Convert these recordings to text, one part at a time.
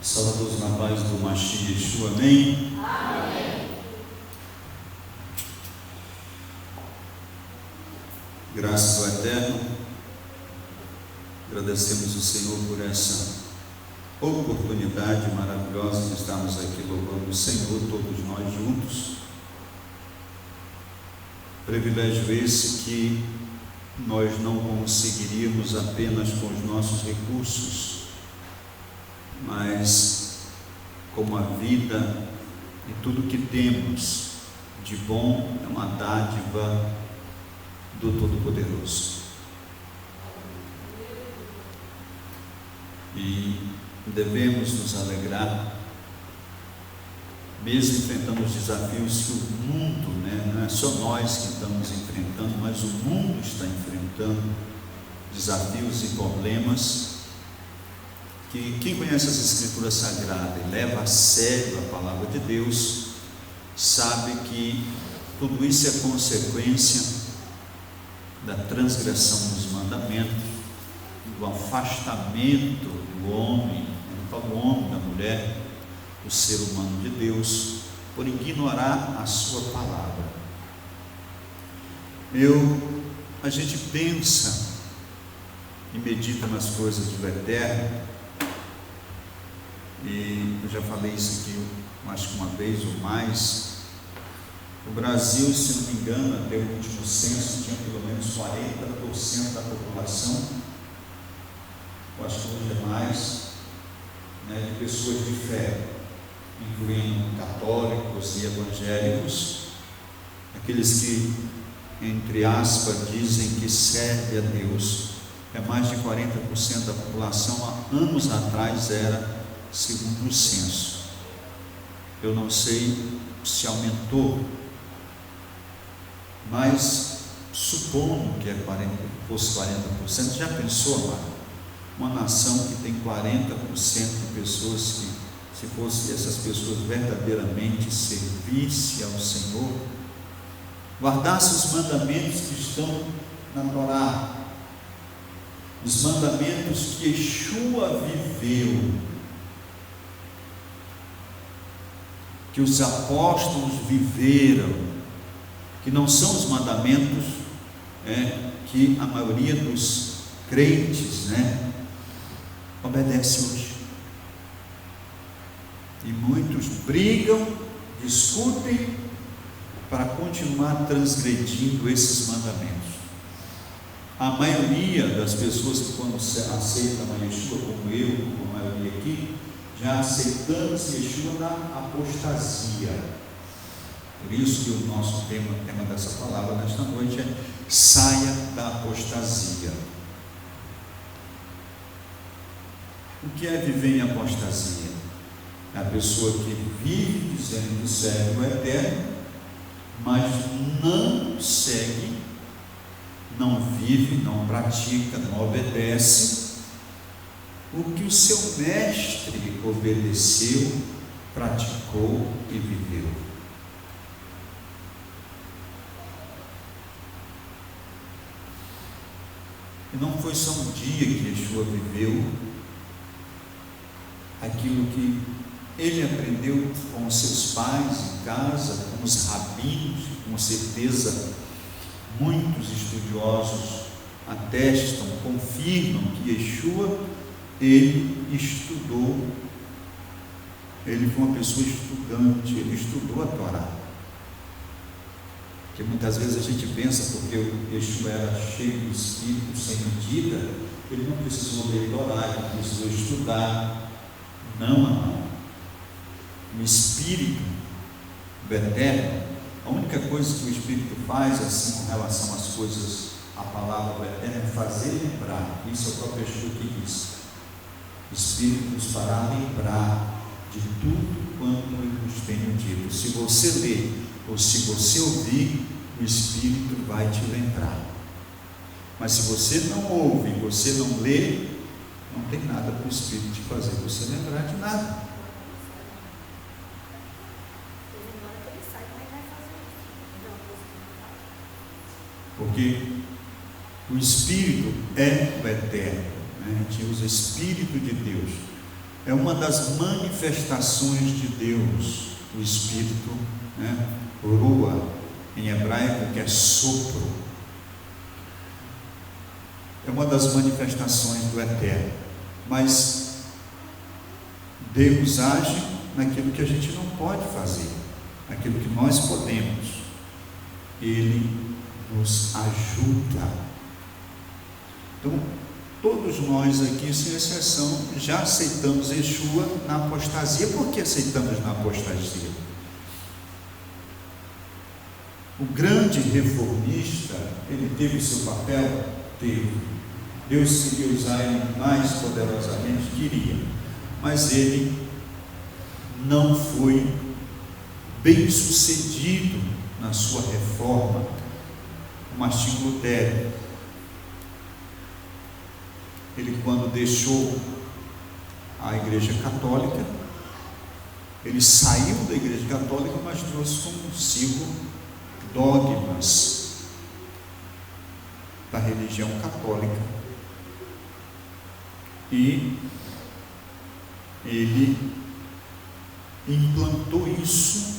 Saudados na paz do Mashiach Yeshua, amém? Amém. Graças ao Eterno, agradecemos o Senhor por essa oportunidade maravilhosa de estarmos aqui louvando o Senhor, todos nós juntos. Privilégio esse que nós não conseguiríamos apenas com os nossos recursos, mas como a vida e tudo que temos de bom é uma dádiva do Todo-Poderoso. E devemos nos alegrar, mesmo enfrentando os desafios que o mundo, não é só nós que estamos enfrentando, mas o mundo está enfrentando desafios e problemas, que quem conhece as Escrituras Sagradas e leva a sério a palavra de Deus, sabe que tudo isso é consequência da transgressão dos mandamentos, do afastamento do homem, do homem, da mulher, do ser humano de Deus, por ignorar a sua palavra. A gente pensa e medita nas coisas do Eterno, e eu já falei isso aqui, acho que uma vez ou mais. O Brasil, se não me engano, até o último censo, tinha pelo menos 40% da população, eu acho que hoje é mais, de pessoas de fé, incluindo católicos e evangélicos, aqueles que, entre aspas, dizem que servem a Deus. É mais de 40% da população. Há anos atrás era, segundo o censo. Eu não sei se aumentou, mas supondo que fosse 40%, já pensou, amado? Uma nação que tem 40% de pessoas que, se fossem essas pessoas verdadeiramente servissem ao Senhor, guardassem os mandamentos que estão na Torá, os mandamentos que Yeshua viveu, que os apóstolos viveram, que não são os mandamentos que a maioria dos crentes obedece hoje. E muitos brigam, discutem para continuar transgredindo esses mandamentos. A maioria das pessoas que, quando aceitam a Yeshua, como eu, como a maioria aqui, já aceitamos Yeshua na apostasia. Por isso que o nosso tema dessa palavra nesta noite é: saia da apostasia. O que é viver em apostasia? É a pessoa que vive dizendo que serve o Eterno, mas não segue, não vive, não pratica, não obedece o que o seu mestre obedeceu, praticou e viveu. E não foi só um dia que Yeshua viveu aquilo que ele aprendeu com os seus pais em casa, com os rabinos. Com certeza muitos estudiosos atestam, confirmam que Yeshua, ele estudou, ele foi uma pessoa estudante, ele estudou a Torá. Porque muitas vezes a gente pensa, porque o Yeshua era cheio do Espírito, sem medida, ele não precisou ler Torá, ele não precisou estudar. Não. O Espírito do Eterno, a única coisa que o Espírito faz, assim, com relação às coisas, a palavra do Eterno, é fazer lembrar. Isso é o próprio Yeshua que diz. O Espírito nos fará lembrar de tudo quanto ele nos tem dito. Se você ler ou se você ouvir, o Espírito vai te lembrar. Mas se você não ouve, você não lê, não tem nada para o Espírito te fazer você lembrar de nada. Porque o Espírito é o Eterno, A gente usa Espírito de Deus, é uma das manifestações de Deus, o Espírito, né? Ruah, em hebraico, que é sopro. É uma das manifestações do Eterno. Mas Deus age naquilo que a gente não pode fazer, naquilo que nós podemos. Ele nos ajuda. Então, todos nós aqui, sem exceção, já aceitamos Yeshua na apostasia. Por que aceitamos na apostasia? O grande reformista, ele teve o seu papel? Teve. Deus queria usar ele mais poderosamente? Queria. Mas ele não foi bem sucedido na sua reforma, o Martinho Lutero. Ele, quando deixou a Igreja Católica, ele saiu da Igreja Católica, mas trouxe consigo dogmas da religião católica, e ele implantou isso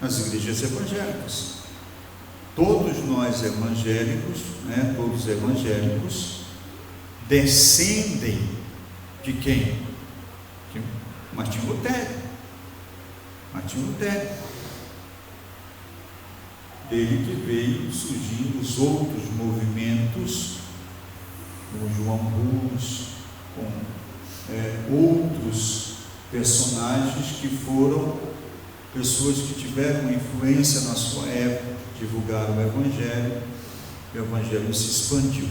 nas igrejas evangélicas. Todos nós evangélicos, né, todos evangélicos, descendem de quem? De Martinho Lutero. Martinho Lutero. Dele que veio surgindo os outros movimentos, como João Hus, com outros personagens que foram pessoas que tiveram influência na sua época, divulgaram o Evangelho se expandiu.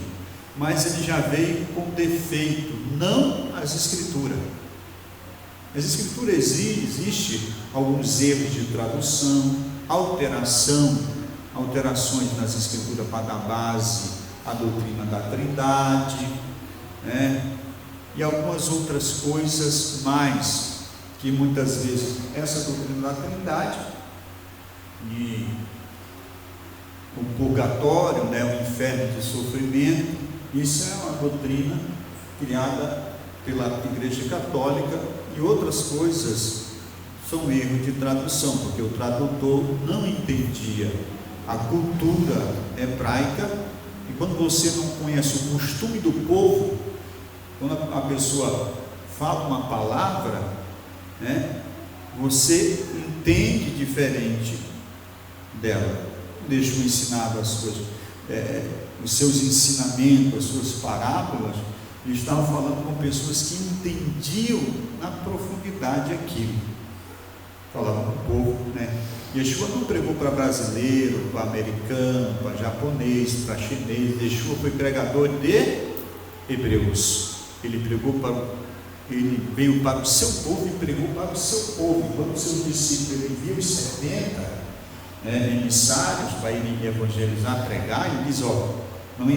Mas ele já veio com defeito, não as Escrituras. As Escrituras existem alguns erros de tradução, alterações nas Escrituras para dar base à doutrina da Trindade, né? E algumas outras coisas mais, que muitas vezes essa doutrina da Trindade, e o purgatório, né, o inferno de sofrimento, isso é uma doutrina criada pela Igreja Católica, e outras coisas são erros de tradução, porque o tradutor não entendia a cultura hebraica, e quando você não conhece o costume do povo, quando a pessoa fala uma palavra, né, você entende diferente dela. Deixou ensinado as coisas, os seus ensinamentos, as suas parábolas, e estavam falando com pessoas que entendiam na profundidade aquilo. Falavam com o povo, né? Yeshua não pregou para brasileiro, para americano, para japonês, para chinês. Yeshua foi pregador de hebreus. Ele veio para o seu povo e pregou para o seu povo. Quando os seus discípulos, ele enviou os 70 emissários para irem evangelizar, pregar, ele diz: não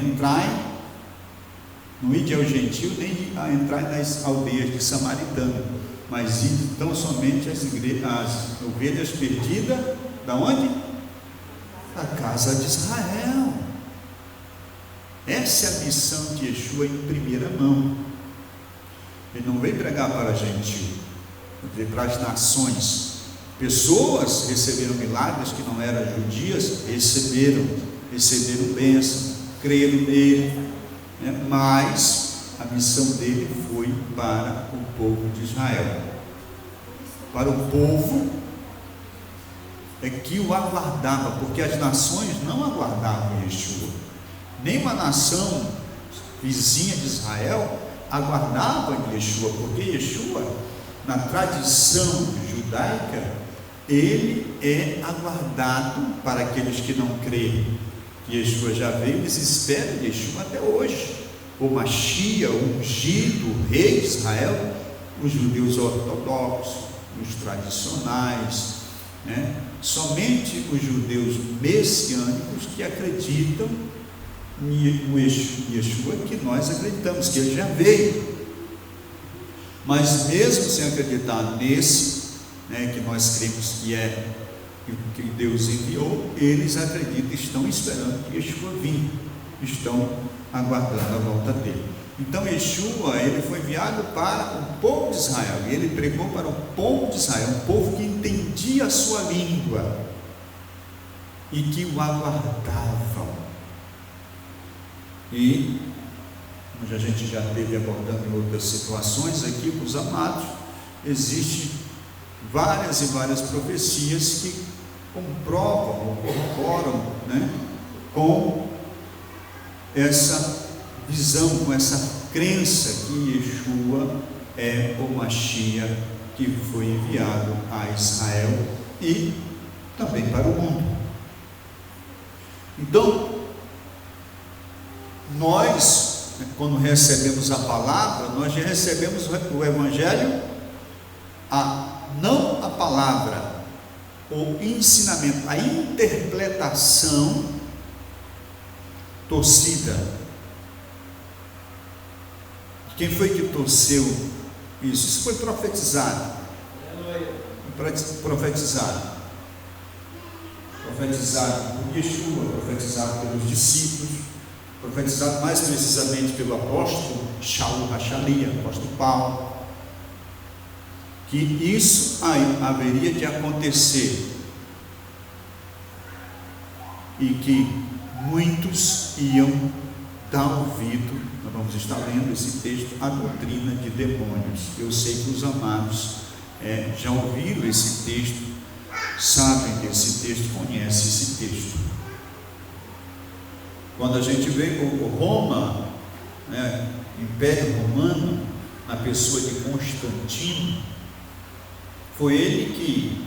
ide ao gentio, nem entrai nas aldeias de samaritano, mas ide tão somente as ovelhas perdidas, da onde? Da casa de Israel. Essa é a missão de Yeshua em primeira mão. Ele não veio pregar para gentio, veio para as nações. Pessoas receberam milagres que não eram judias, receberam bênção, creram nele, né? Mas a missão dele foi para o povo de Israel. Para o povo que o aguardava, porque as nações não aguardavam Yeshua. Nem uma nação vizinha de Israel aguardava Yeshua, porque Yeshua, na tradição judaica, ele é aguardado para aqueles que não creem. Yeshua já veio, eles esperam Yeshua até hoje. O Mashiach, o ungido, o rei de Israel, os judeus ortodoxos, os tradicionais, né? Somente os judeus messiânicos que acreditam no Yeshua, que nós acreditamos que ele já veio. Mas mesmo sem acreditar nesse, né, que nós cremos que Deus enviou, eles acreditam, estão esperando que Yeshua venha, estão aguardando a volta dele. Então Yeshua, ele foi enviado para o povo de Israel, e ele pregou para o povo de Israel, um povo que entendia a sua língua e que o aguardavam. E, como a gente já esteve abordando em outras situações aqui com os amados, existem várias e várias profecias que comprovam ou corroboram, né, com essa visão, com essa crença que Yeshua é o Mashiach que foi enviado a Israel e também para o mundo. Então, nós, quando recebemos a palavra, nós já recebemos o Evangelho, não a palavra, o ensinamento, a interpretação torcida. Quem foi que torceu isso? Isso foi profetizado. Profetizado por Yeshua, profetizado pelos discípulos, profetizado mais precisamente pelo apóstolo Shaul Hashali, apóstolo Paulo, que isso haveria de acontecer e que muitos iam dar ouvido. Nós vamos estar lendo esse texto, a doutrina de demônios. Eu sei que os amados já ouviram esse texto, sabem desse texto, conhecem esse texto. Quando a gente vê o Roma, Império Romano, na pessoa de Constantino, foi ele que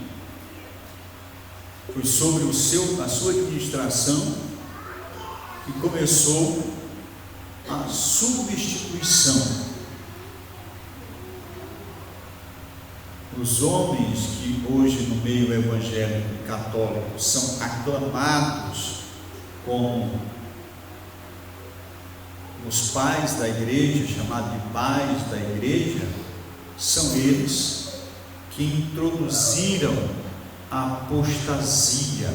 foi sobre a sua administração e começou a substituição. Os homens que hoje no meio evangélico e católico são aclamados como os pais da igreja, chamados de pais da igreja, são eles que introduziram a apostasia,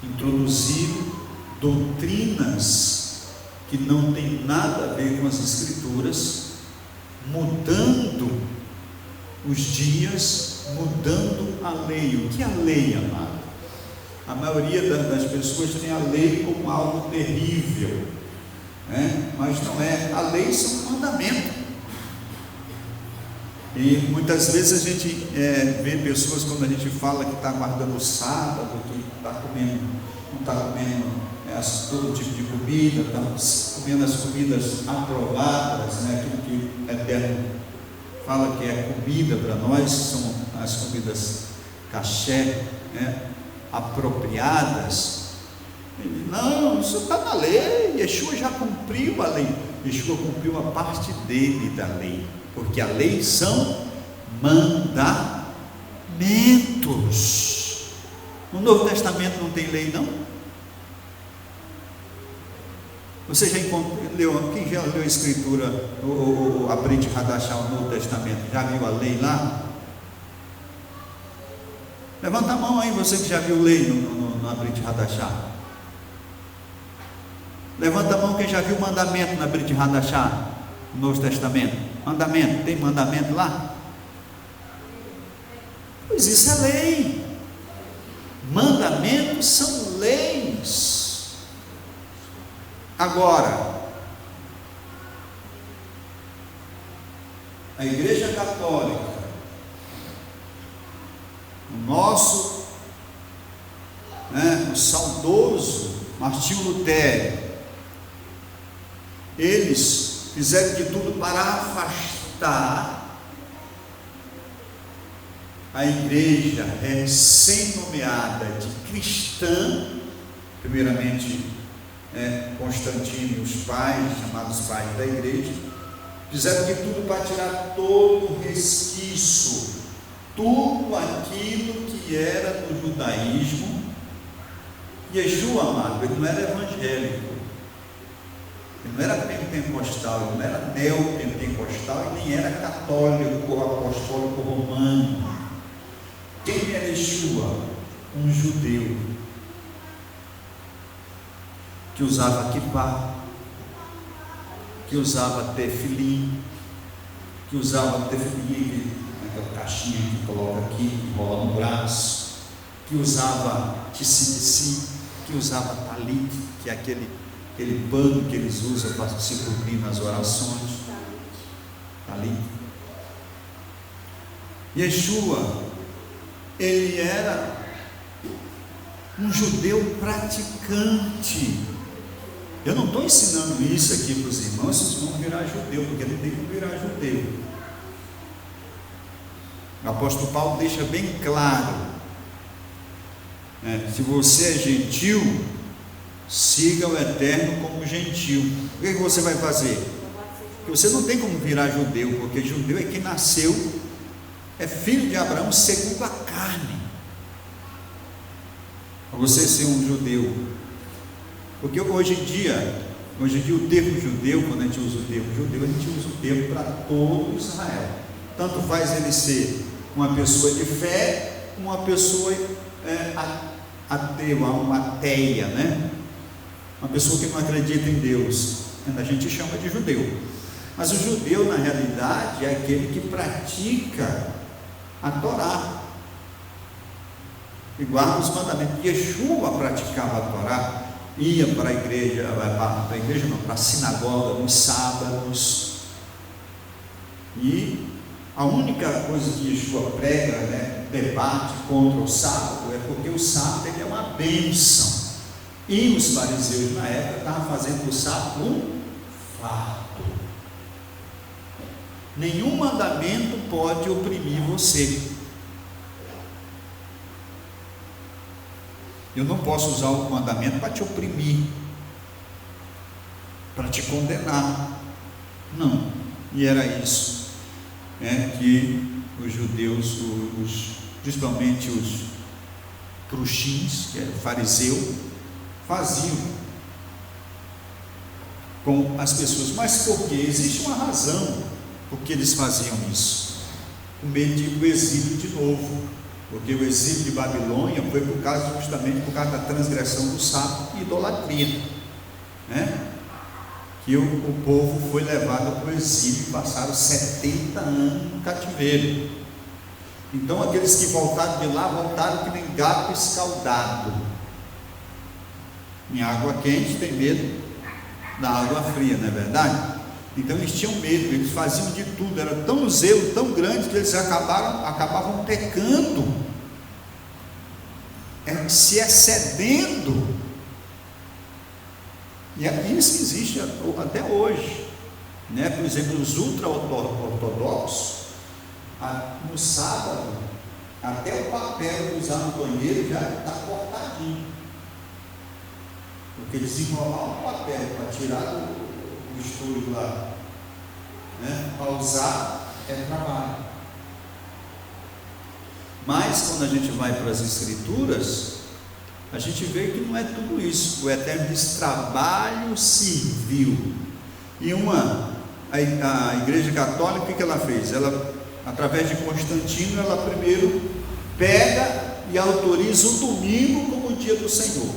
introduziram doutrinas que não têm nada a ver com as Escrituras, mudando os dias, mudando a lei. O que é a lei, amado? A maioria das pessoas tem a lei como algo terrível, mas não é. A lei são mandamentos. E muitas vezes a gente vê pessoas, quando a gente fala que está guardando o sábado, que está comendo, não está comendo todo tipo de comida, está comendo as comidas aprovadas, aquilo que o Eterno fala que é comida para nós, são as comidas caché, apropriadas. Ele, não, isso está na lei, Yeshua já cumpriu a lei. Yeshua cumpriu a parte dele da lei, porque a lei são mandamentos. No Novo Testamento não tem lei, não? Você já leu, quem já leu a Escritura, a Brit Hadashah, o Novo Testamento, já viu a lei lá? Levanta a mão aí, você que já viu lei na Brit Hadashah. Levanta a mão quem já viu mandamento na Brit Hadashah, no Novo Testamento. Mandamento, tem mandamento lá? Pois isso é lei. Mandamentos são leis. Agora, a Igreja Católica, o nosso, o saudoso Martinho Lutero, eles fizeram de tudo para afastar a igreja recém-nomeada de cristã, primeiramente Constantino e os pais, chamados pais da igreja, fizeram de tudo para tirar todo o resquício, tudo aquilo que era do judaísmo. Yeshua, amado, ele não era evangélico, ele não era pentecostal, ele não era neopentecostal e nem era católico ou apostólico romano. Quem era Yeshua? Um judeu que usava kippá, que usava tefilim, aquela caixinha que coloca aqui, que rola no braço, que usava tecido, que usava talit, que é aquele pano que eles usam para se cobrir nas orações. Talit. Yeshua, ele era um judeu praticante. Eu não estou ensinando isso aqui para os irmãos, vocês vão virar judeu, porque ele tem que virar judeu. O apóstolo Paulo deixa bem claro, se você é gentil, siga o Eterno como gentil. O que você vai fazer? Porque você não tem como virar judeu, porque judeu é quem nasceu, é filho de Abraão segundo a carne. Para você ser um judeu, porque hoje em dia o termo judeu, quando a gente usa o termo judeu, a gente usa o termo para todo Israel. Tanto faz ele ser uma pessoa de fé, uma pessoa ateu, uma ateia, né? Uma pessoa que não acredita em Deus, a gente chama de judeu. Mas o judeu, na realidade, é aquele que pratica a Torá e guarda os mandamentos. Yeshua praticava a Torá, ia para a igreja, para a sinagoga nos sábados, e a única coisa que Yeshua prega, debate contra o sábado, é porque o sábado ele é uma bênção, e os fariseus na época estavam fazendo o sábado um fardo. Nenhum mandamento pode oprimir você. Eu não posso usar o mandamento para te oprimir, para te condenar. Não. E era isso que os judeus, principalmente os pruxins, que era o fariseu, faziam com as pessoas. Mas por quê? Existe uma razão por que eles faziam isso. Com medo de ir para o exílio de novo. Porque o exílio de Babilônia foi justamente por causa da transgressão do sábado e idolatria, que o povo foi levado para o exílio e passaram 70 anos no cativeiro. Então aqueles que voltaram de lá, voltaram que nem gato escaldado. Em água quente tem medo da água fria, não é verdade? Então eles tinham medo, eles faziam de tudo, era tão zelo, tão grande, que eles acabavam pecando, se excedendo. E isso existe até hoje, Por exemplo, os ultra-ortodoxos, no sábado, até o papel que usar no banheiro já está cortadinho, porque eles enrolavam o papel para tirar o estouro lá, para usar é trabalho. Mas quando a gente vai para as Escrituras, a gente vê que não é tudo isso. O Eterno diz trabalho civil. E a Igreja Católica, o que ela fez? Ela, através de Constantino, ela primeiro pega e autoriza o domingo como o dia do Senhor,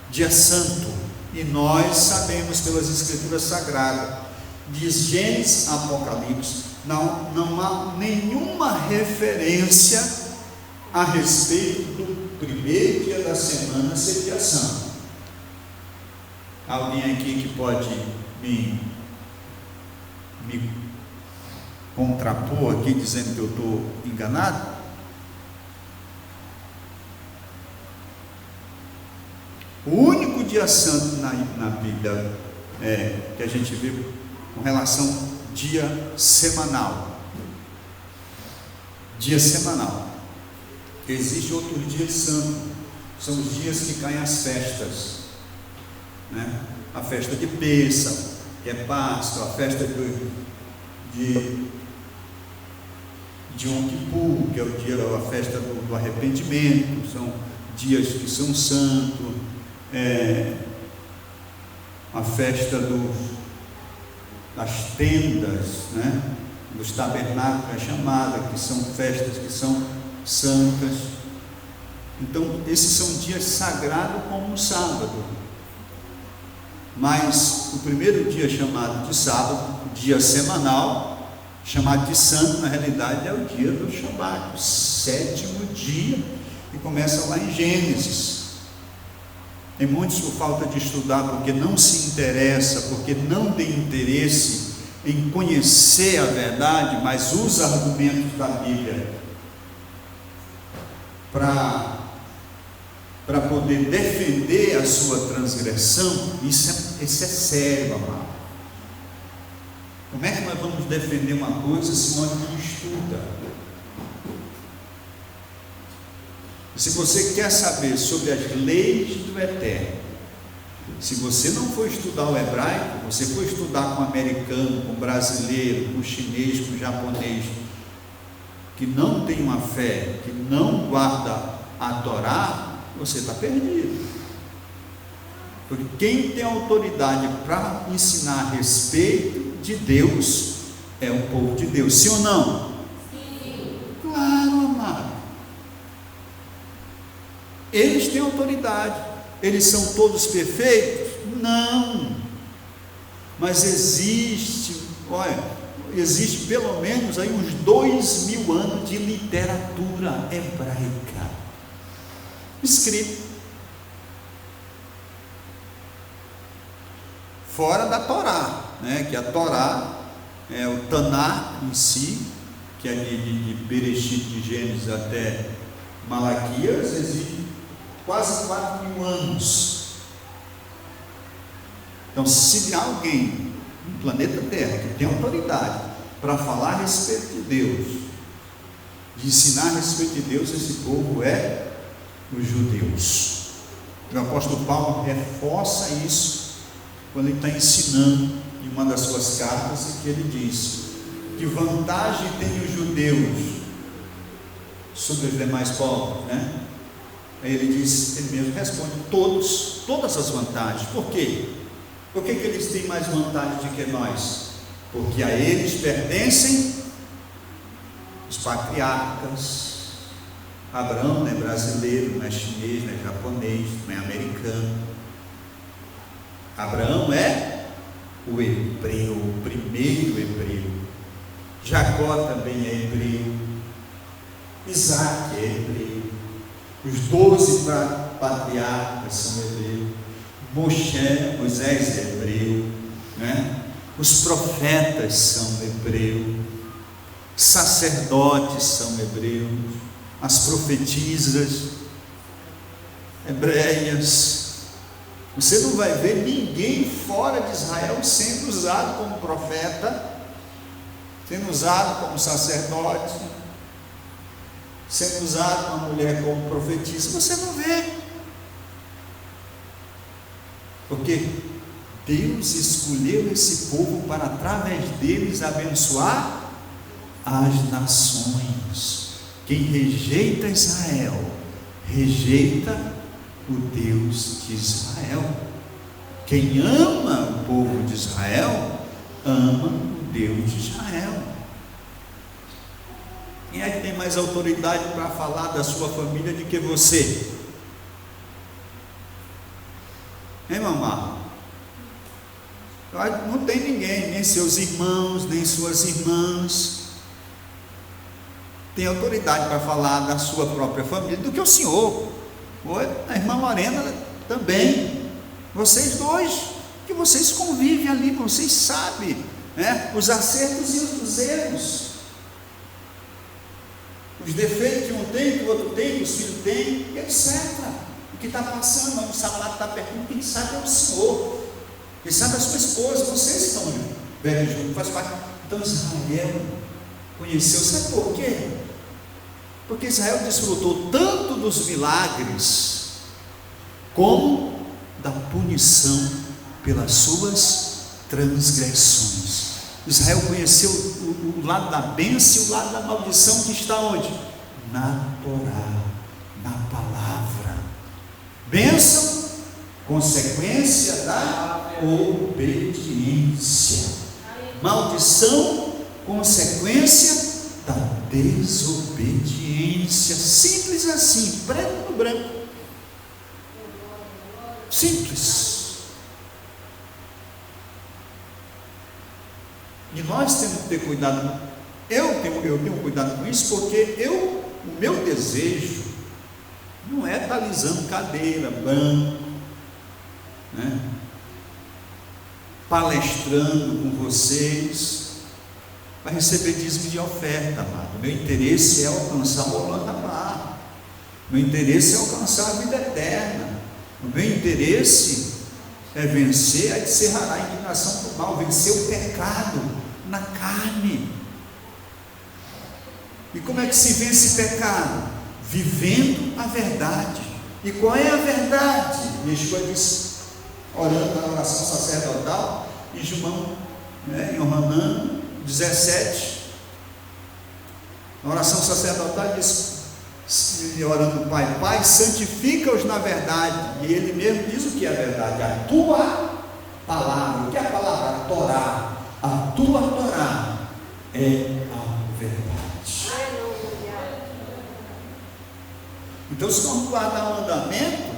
dia santo. E nós sabemos pelas Escrituras Sagradas, de Gênesis a Apocalipse, não há nenhuma referência a respeito do primeiro dia da semana ser dia santo. Alguém aqui que pode me contrapor aqui, dizendo que eu estou enganado? O único dia santo na Bíblia que a gente vê com relação dia semanal. Dia semanal. Existe outros dias santos, são os dias que caem as festas, a festa de Pêssego, que é Páscoa, a festa de Yom Kippur, que é o dia, a festa do arrependimento, são dias que são santos, a festa das tendas, dos tabernáculos é chamada, que são festas que são santas. Então esses são dias sagrados como o sábado. Mas o primeiro dia chamado de sábado, o dia semanal, chamado de santo, na realidade é o dia do Shabat, o 7º dia, que começa lá em Gênesis. Tem muitos por falta de estudar, porque não se interessa, porque não tem interesse em conhecer a verdade, mas usa argumentos da Bíblia para poder defender a sua transgressão. Isso é sério, amado. Como é que nós vamos defender uma coisa se nós não estudamos? E se você quer saber sobre as leis do Eterno, se você não for estudar o hebraico, você for estudar com o americano, com o brasileiro, com o chinês, com o japonês, que não tem uma fé, que não guarda a Torá, você está perdido. Porque quem tem autoridade para ensinar a respeito de Deus é o povo de Deus, sim ou não? Sim. Claro, amado. Eles têm autoridade. Eles são todos perfeitos? Não. Mas existe pelo menos aí uns 2000 anos de literatura hebraica escrita, fora da Torá, né? Que a Torá é o Taná em si, que é de Bereshit, de Gênesis até Malaquias, existe quase 4000 anos. Então, se há alguém no planeta Terra que tem autoridade para falar a respeito de Deus, de ensinar a respeito de Deus, esse povo é os judeus. O apóstolo Paulo reforça isso quando ele está ensinando em uma das suas cartas, em que ele diz: que vantagem tem os judeus sobre os demais povos, né? Aí ele diz, ele mesmo responde: todas as vantagens. Por quê? Por que eles têm mais vantagem do que nós? Porque a eles pertencem os patriarcas. Abraão não é brasileiro, não é chinês, não é japonês, não é americano. Abraão é o hebreu, o primeiro hebreu. Jacó também é hebreu. Isaac é hebreu. Os 12 patriarcas são hebreus. Moisés é hebreu, né? Os profetas são hebreus. Sacerdotes são hebreus. As profetisas hebreias. Você não vai ver ninguém fora de Israel sendo usado como profeta, sendo usado como sacerdote, sendo usado uma mulher como profetisa. Você não vê, porque Deus escolheu esse povo para através deles abençoar as nações. Quem rejeita Israel, rejeita o Deus de Israel. Quem ama o povo de Israel, ama o Deus de Israel. Quem é que tem mais autoridade para falar da sua família do que você? Hein, mamá? Não tem ninguém, nem seus irmãos, nem suas irmãs tem autoridade para falar da sua própria família do que o senhor. A irmã Lorena também. Vocês dois, que vocês convivem ali, vocês sabem, né? Os acertos e os erros, os defeitos que um tem, que o outro tem, que os filhos têm, etc. O que está passando, o sapato está perto, quem sabe é o senhor, quem sabe é a sua esposa, vocês estão velhos juntos, faz parte. Então Israel conheceu, sabe por quê? Porque Israel desfrutou tanto dos milagres como da punição pelas suas transgressões. Israel conheceu o lado da bênção e o lado da maldição, que está onde? Na Torá, na palavra. Bênção, consequência da obediência. Maldição, consequência da desobediência. Simples assim, preto no branco. Simples. E nós temos que ter cuidado. Eu tenho cuidado com isso, porque o meu desejo não é estar alisando cadeira, banco, né? Palestrando com vocês para receber dízimo de oferta, amado. Meu interesse é alcançar o Holanda Mar. Meu interesse é alcançar a vida eterna. O meu interesse é vencer a encerrar a indignação do mal, vencer o pecado na carne. E como é que se vence pecado? Vivendo a verdade. E qual é a verdade? Yeshua disse, orando na oração sacerdotal, em João, em Yohanan 17, na oração sacerdotal diz, orando, Pai, santifica-os na verdade. E ele mesmo diz o que é a verdade: a tua palavra. O que é a palavra? A Torá. A tua Torá é a verdade. Então, se nós guardar o mandamento,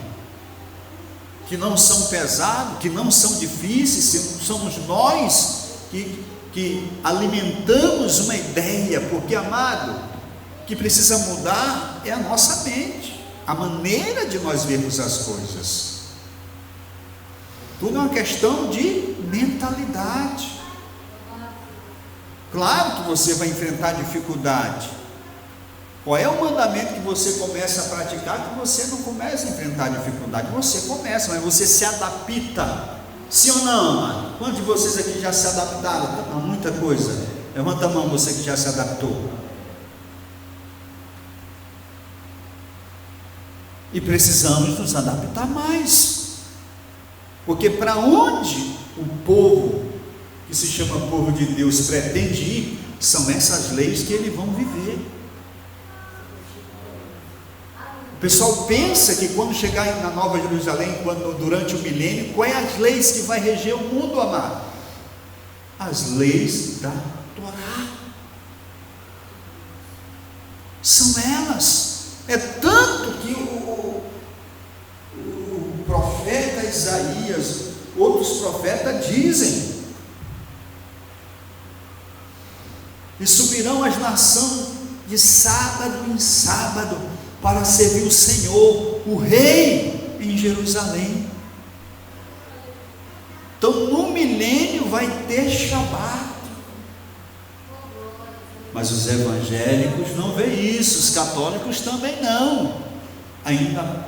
que não são pesados, que não são difíceis, somos nós que alimentamos uma ideia, porque, amado, que precisa mudar é a nossa mente, a maneira de nós vermos as coisas. Tudo é uma questão de mentalidade. Claro que você vai enfrentar dificuldade. Qual é o mandamento que você começa a praticar, que você não começa a enfrentar dificuldade? Você começa, mas você se adapta. Sim ou não, amado? Quantos de vocês aqui já se adaptaram a muita coisa? Levanta a mão, você que já se adaptou. E precisamos nos adaptar mais, porque para onde o povo que se chama povo de Deus pretende ir, são essas leis que eles vão viver. O pessoal pensa que quando chegar na Nova Jerusalém, durante o milênio, quais as leis que vai reger o mundo, amado? As leis da Torá. São elas. É tanto que o profeta Isaías, outros profetas dizem: e subirão as nações de sábado em sábado para servir o Senhor, o Rei, em Jerusalém. Então no milênio vai ter Shabat. Mas os evangélicos não veem isso, os católicos também não. Ainda,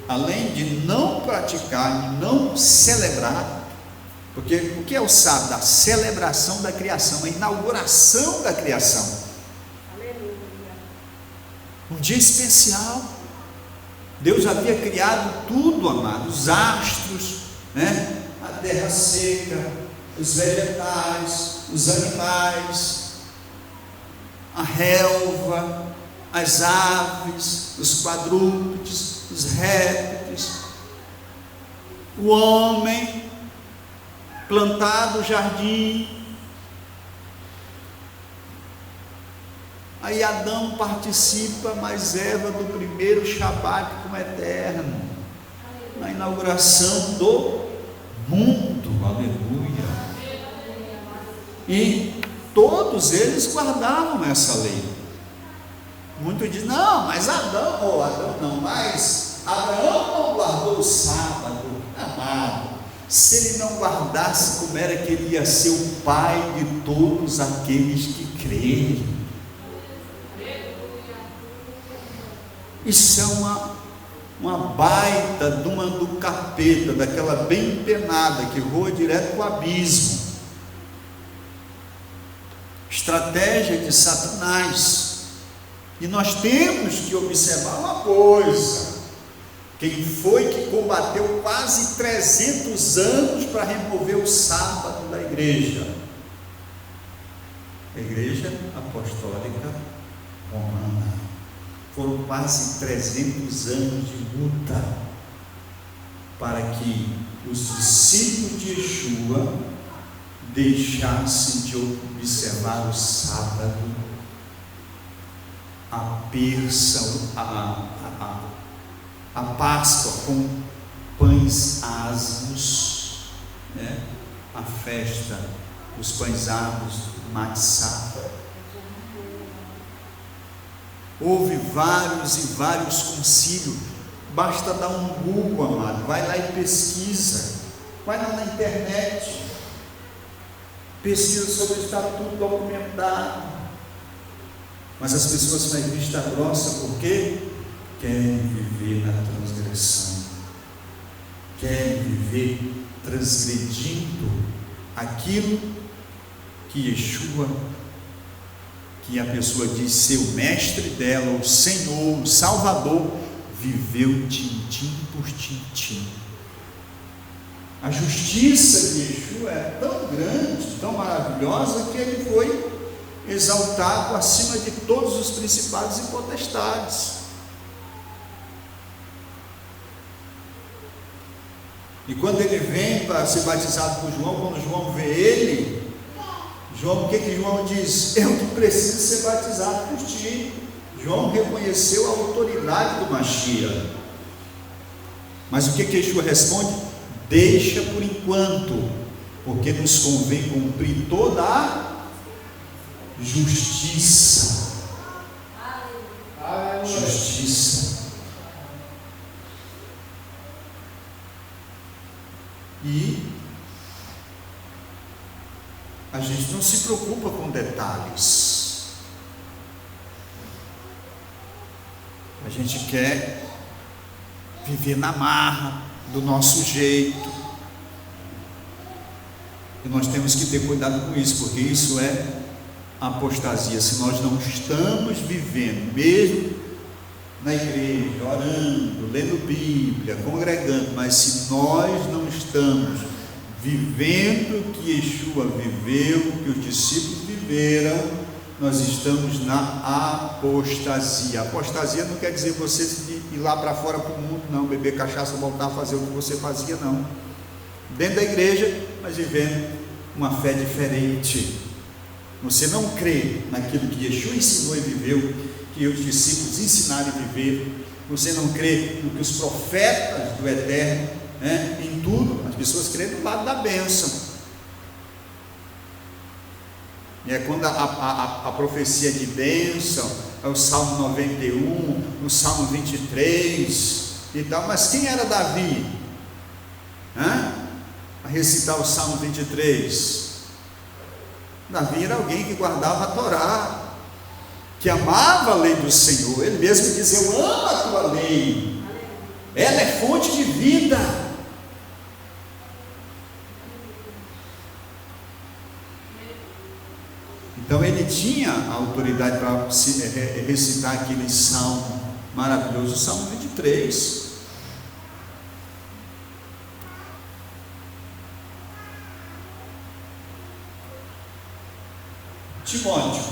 além de não praticar, não celebrar, porque o que é o sábado? A celebração da criação, a inauguração da criação. Um dia especial. Deus havia criado tudo, amado, os astros, né? A terra seca, os vegetais, os animais, a relva, as aves, os quadrúpedes, os répteis, o homem plantado o jardim. Aí Adão participa, mas Eva do primeiro Shabat como eterno, na inauguração do mundo, aleluia. E todos eles guardavam essa lei. Muitos dizem, não, mas Adão não, mas Abraão não guardou o sábado, amado. Se ele não guardasse, como era que ele ia ser o pai de todos aqueles que creem? Isso é uma baita do capeta, daquela bem empenada, que voa direto para o abismo. Estratégia de Satanás. E nós temos que observar uma coisa: quem foi que combateu quase 300 anos para remover o sábado da igreja? A Igreja Apostólica Romana. Foram quase 300 anos de luta para que os discípulos de Yeshua deixassem de observar o sábado, a Páscoa com pães asmos, né? A festa os pães árvores, matzá. Houve vários e vários concílios. Basta dar um Google, amado, vai lá e pesquisa, vai lá na internet, pesquisa sobre isso, está tudo documentado. Mas as pessoas fazem vista grossa porque querem viver na transgressão, querem viver transgredindo aquilo que Yeshua, que a pessoa diz ser o mestre dela, o Senhor, o Salvador, viveu tintim por tintim. A justiça de Yeshua é tão grande, tão maravilhosa, que ele foi exaltado acima de todos os principados e potestades. E quando ele vem para ser batizado por João, quando João vê ele, João, o que João diz? Eu que preciso ser batizado por ti. João reconheceu a autoridade do Mashiach. Mas o que Yeshua responde? Deixa por enquanto, porque nos convém cumprir toda a justiça. Justiça. E a gente não se preocupa com detalhes. A gente quer viver na marra, do nosso jeito. E nós temos que ter cuidado com isso, porque isso é apostasia. Se nós não estamos vivendo, mesmo na igreja, orando, lendo Bíblia, congregando, mas se nós não estamos vivendo o que Yeshua viveu, o que os discípulos viveram, nós estamos na apostasia. Apostasia não quer dizer você ir lá para fora para o mundo, não, beber cachaça, voltar a fazer o que você fazia, não. Dentro da igreja, mas vivendo uma fé diferente. Você não crê naquilo que Yeshua ensinou e viveu, que os discípulos ensinaram e viver. Você não crê no que os profetas do Eterno, em tudo. As pessoas creem do lado da bênção. E é quando a profecia de bênção, é o Salmo 91, o Salmo 23 e tal. Mas quem era Davi? A recitar o Salmo 23. Davi era alguém que guardava a Torá, que amava a lei do Senhor. Ele mesmo diz: eu amo a tua lei, ela é fonte de vida. Então ele tinha a autoridade para recitar aquele salmo maravilhoso, o Salmo 23. Timóteo,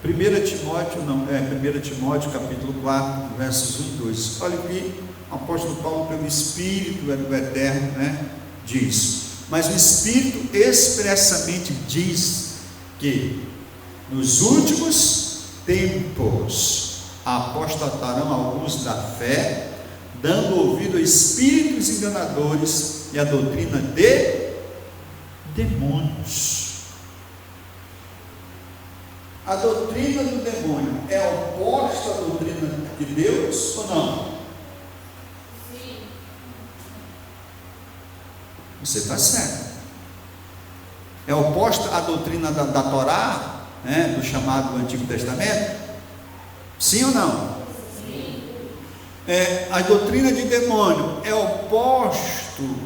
1 Timóteo capítulo 4, versos 1 e 2. Olha o que o apóstolo Paulo, pelo Espírito do Eterno, diz: mas o Espírito expressamente diz que nos últimos tempos apostatarão alguns da fé, dando ouvido a espíritos enganadores e a doutrina de demônios. A doutrina do demônio é oposta à doutrina de Deus ou não? Sim. Você está certo. É oposta à doutrina da Torá, do chamado Antigo Testamento? Sim ou não? Sim. A doutrina de demônio é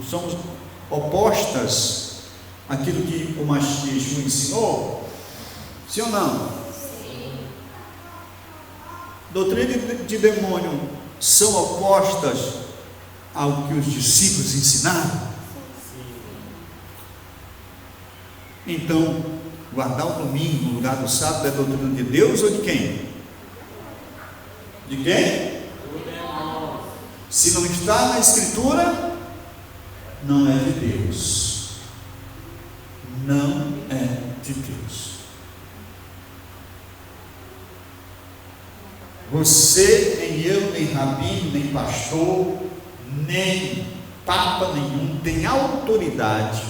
são opostas àquilo que o Mashiach ensinou? Sim ou não? Sim. Doutrina de demônio são opostas ao que os discípulos ensinaram? Sim. Então, guardar o domingo no lugar do sábado é doutrina de Deus ou de quem? De quem? Se não está na Escritura, não é de Deus. Não é de Deus. Você, nem eu, nem rabino, nem pastor, nem papa nenhum tem autoridade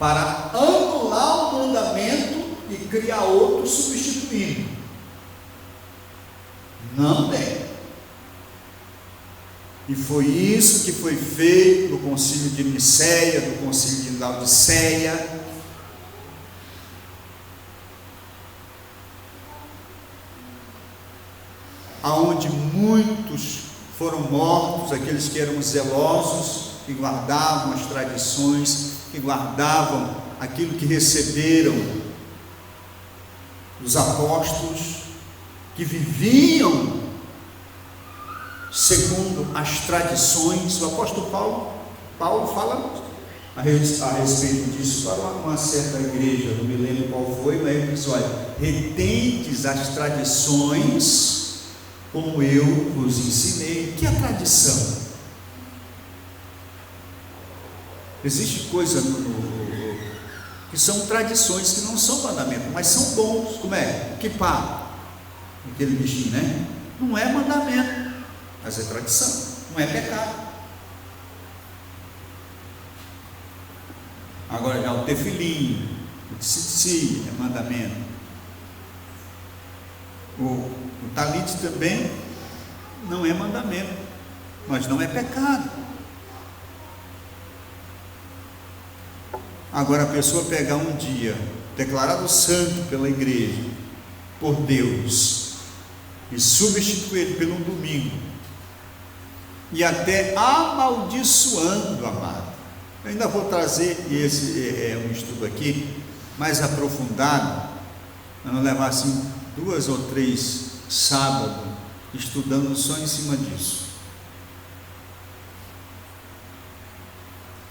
para anular o mandamento e criar outro substituindo. Não tem. E foi isso que foi feito no concílio de Nicéia, no concílio de Laodiceia. Aonde muitos foram mortos, aqueles que eram zelosos, que guardavam as tradições, que guardavam aquilo que receberam dos apóstolos, que viviam segundo as tradições. O apóstolo Paulo fala a respeito disso para uma certa igreja, não me lembro qual foi, mas ele diz: olha, retendes as tradições como eu vos ensinei. O que é a tradição? Existe coisa que são tradições que não são mandamentos, mas são bons. Como é? O quipá, aquele bichinho, né? Não é mandamento, mas é tradição, não é pecado. Agora já o tefilim, o tzitzit é mandamento. O talite também não é mandamento, mas não é pecado. Agora a pessoa pegar um dia declarado santo pela igreja, por Deus, e substituir ele pelo domingo, e até amaldiçoando, amado. Eu ainda vou trazer esse um estudo aqui mais aprofundado, para não levar assim 2 ou 3 sábados estudando só em cima disso.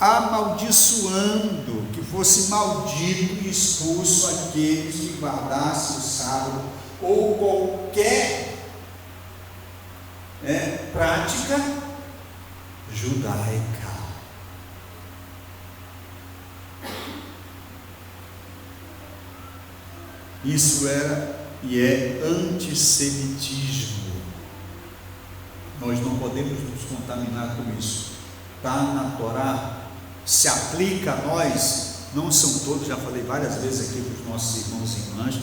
Amaldiçoando, que fosse maldito e expulso aqueles que guardassem o sábado, ou qualquer prática judaica. Isso era e é antissemitismo. Nós não podemos nos contaminar com isso. Está na Torá, se aplica a nós. Não são todos, já falei várias vezes aqui para os nossos irmãos e irmãs,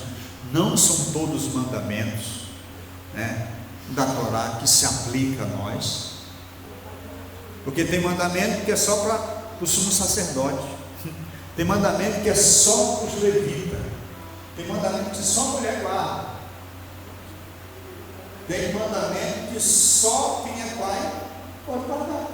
não são todos os mandamentos, né, da Torá que se aplica a nós, porque tem mandamento que é só para o sumo sacerdote, tem mandamento que é só para os levitas, tem mandamento que só a mulher guarda, tem mandamento que só quem é pai pode guardar.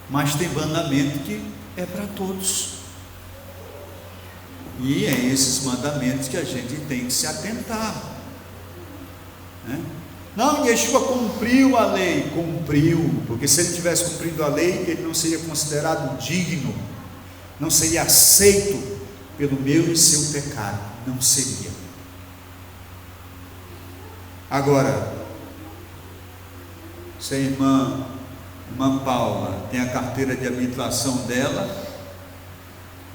Mas tem mandamento que é para todos, e é esses mandamentos que a gente tem que se atentar, né? Não, Yeshua cumpriu a lei. Cumpriu, porque se ele tivesse cumprido a lei, ele não seria considerado digno, não seria aceito pelo meu e seu pecado, não seria. Agora, se a irmã Paula tem a carteira de habilitação dela,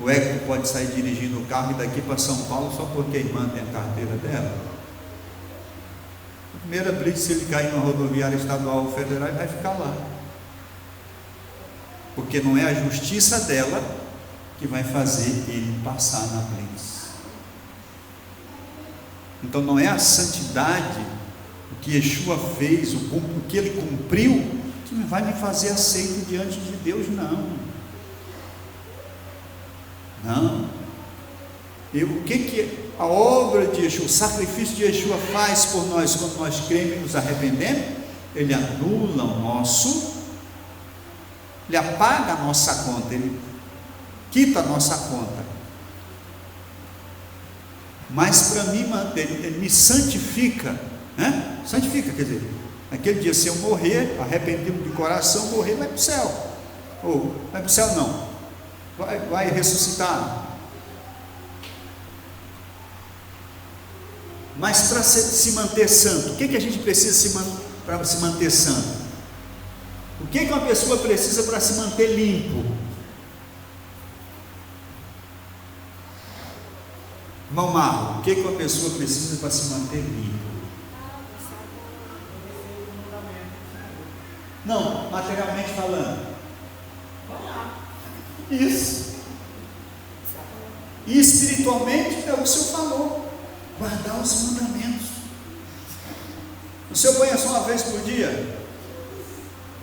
o Hector pode sair dirigindo o carro e daqui para São Paulo só porque a irmã tem a carteira dela. A primeira blitz, se ele cair numa rodoviária estadual ou federal, ele vai ficar lá, porque não é a justiça dela que vai fazer ele passar na blitz. Então não é a santidade, o que Yeshua fez, o que ele cumpriu, que vai me fazer aceito diante de Deus, não. O que a obra de Yeshua, o sacrifício de Yeshua faz por nós quando nós cremos e nos arrependemos? Ele anula ele apaga a nossa conta, ele quita a nossa conta. Mas para mim, ele me santifica, né? Santifica, quer dizer, aquele dia, se eu morrer, arrependido de coração, morrer, vai para o céu. Ou vai para o céu, não, vai ressuscitar. Mas para se manter santo, o que a gente precisa para se manter santo? O que uma pessoa precisa para se manter limpo? Irmão Marlon, o que uma pessoa precisa para se manter limpo? Não, materialmente falando. Isso. E espiritualmente é o que o Senhor falou: guardar os mandamentos. O Senhor banha só uma vez por dia?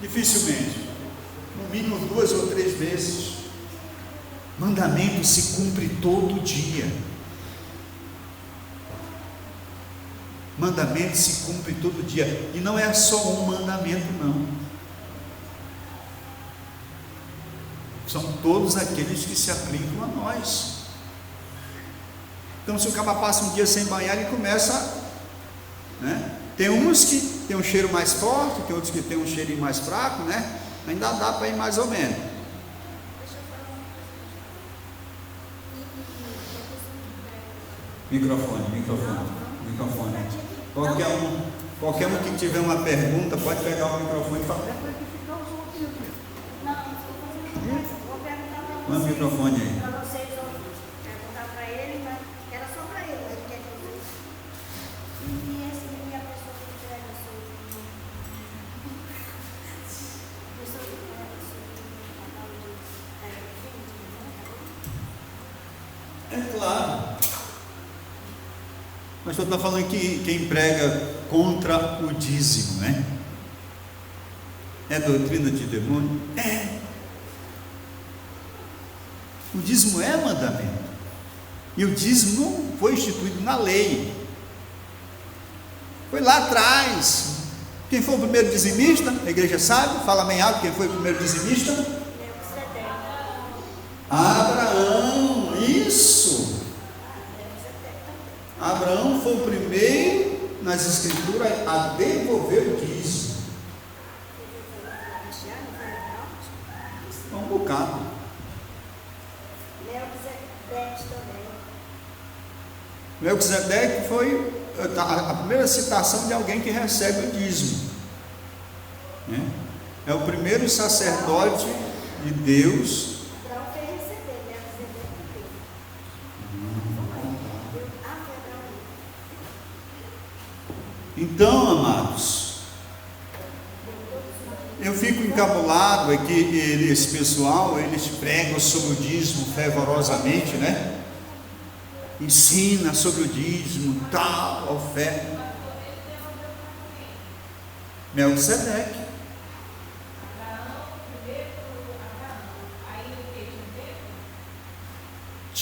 Dificilmente. No mínimo 2 ou 3 vezes. Mandamento se cumpre todo dia. Mandamento se cumpre todo dia. E não é só um mandamento, não. São todos aqueles que se aplicam a nós. Então, se o cara passa um dia sem banhar, ele começa, né? Tem uns que tem um cheiro mais forte, tem outros que tem um cheirinho mais fraco, né? Ainda dá para ir mais ou menos. Microfone. Qualquer um que tiver uma pergunta pode pegar o microfone e falar. Manda o microfone aí. Para vocês perguntar para ele, mas era só para ele, ele quer dizer. E esse é a pessoa que entrega a sua pessoa que entrega a sua É claro. Mas eu estou falando que quem prega contra o dízimo, né? É doutrina de demônio? É. O dízimo é mandamento. E o dízimo não foi instituído na lei. Foi lá atrás. Quem foi o primeiro dizimista? A igreja sabe? Fala bem alto, quem foi o primeiro dizimista? Abraão. Isso. Abraão foi o primeiro nas escrituras a devolver o dízimo. Um bocado. Melquisedeque foi a primeira citação de alguém que recebe o dízimo. É o primeiro sacerdote de Deus. Então, amados, eu fico encabulado é que esse pessoal, eles pregam sobre o dízimo fervorosamente, né? Ensina sobre o dízimo, tal, oferta. Melquisedeque.